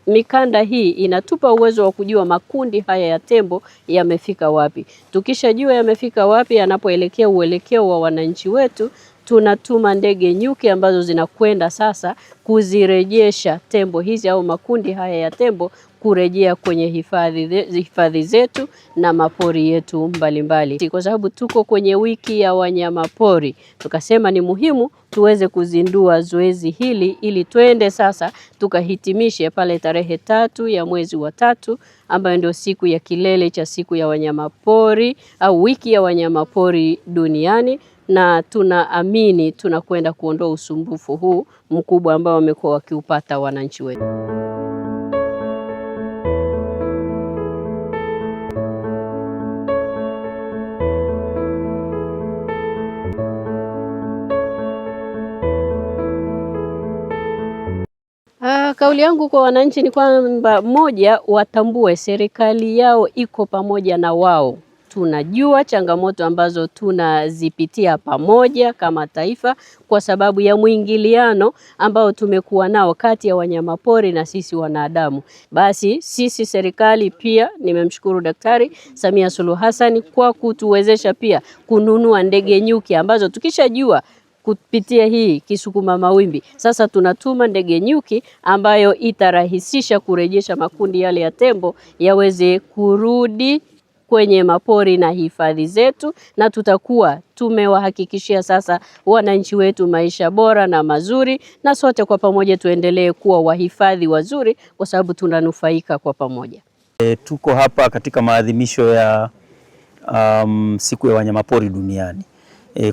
mikanda hii inatupa uwezo wa kujua makundi haya ya tembo yamefika wapi. Tukishajua yamefika wapi, yanapoelekea uelekeo wa wananchi wetu, tunatuma ndege nyuki ambazo zinakwenda sasa kuzirejesha tembo hizi au makundi haya ya tembo kurejea kwenye hifadhi zetu na mapori yetu mbalimbali. Kwa sababu tuko kwenye wiki ya wanyamapori, tukasema ni muhimu tuweze kuzindua zoezi hili ili twende sasa tukahitimishe pale tarehe 3 ya mwezi wa 3, ambayo ndio siku ya kilele cha siku ya wanyamapori au wiki ya wanyamapori duniani, na tunaamini tunakwenda kuondoa usumbufu huu mkubwa ambao wamekuwa wakiupata wananchi wetu. Kauli yangu kwa wananchi ni kwamba, moja, watambue serikali yao iko pamoja na wao. Tunajua changamoto ambazo tunazipitia pamoja kama taifa kwa sababu ya mwingiliano ambao tumekuwa nao kati ya wanyamapori na sisi wanadamu. Basi sisi serikali pia, nimemshukuru Daktari Samia Suluhu Hassan kwa kutuwezesha pia kununua ndege nyuki ambazo tukishajua kupitia hii kisukuma mawimbi, sasa tunatuma ndege nyuki ambayo itarahisisha kurejesha makundi yale ya tembo yaweze kurudi kwenye mapori na hifadhi zetu, na tutakuwa tumewahakikishia sasa wananchi wetu maisha bora na mazuri, na sote kwa pamoja tuendelee kuwa wahifadhi wazuri kwa sababu tunanufaika kwa pamoja. Tuko hapa katika maadhimisho ya siku ya wanyamapori duniani.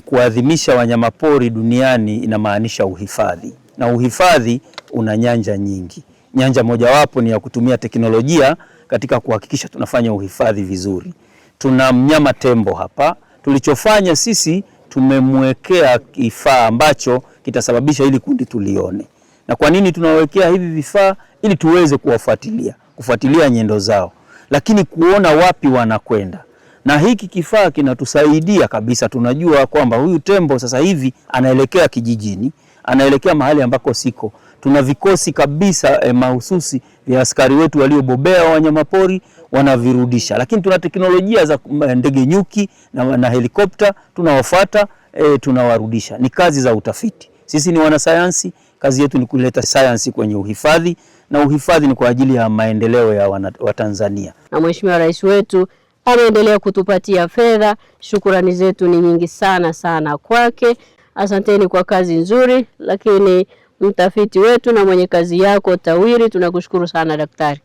Kuadhimisha wanyamapori duniani inamaanisha uhifadhi, na uhifadhi una nyanja nyingi. Nyanja mojawapo ni ya kutumia teknolojia katika kuhakikisha tunafanya uhifadhi vizuri. Tuna mnyama tembo hapa. Tulichofanya sisi, tumemwekea kifaa ambacho kitasababisha hili kundi tulione. Na kwa nini tunawekea hivi vifaa? Ili tuweze kufuatilia nyendo zao, lakini kuona wapi wanakwenda. Na hiki kifaa kinatusaidia kabisa, tunajua kwamba huyu tembo sasa hivi anaelekea kijijini, anaelekea mahali ambako siko. Tuna vikosi kabisa mahususi vya askari wetu waliobobea wanyamapori, wanavirudisha. Lakini tuna teknolojia za ndege nyuki na helikopta, tunawafuata, tunawarudisha. Ni kazi za utafiti. Sisi ni wanasayansi, kazi yetu ni kuleta sayansi kwenye uhifadhi, na uhifadhi ni kwa ajili ya maendeleo ya Watanzania. Na Mheshimiwa Rais wetu anaendelea kutupatia fedha. Shukrani zetu ni nyingi sana kwake. Asanteni kwa kazi nzuri. Lakini mtafiti wetu na mwenye kazi yako TAWIRI, tunakushukuru sana daktari.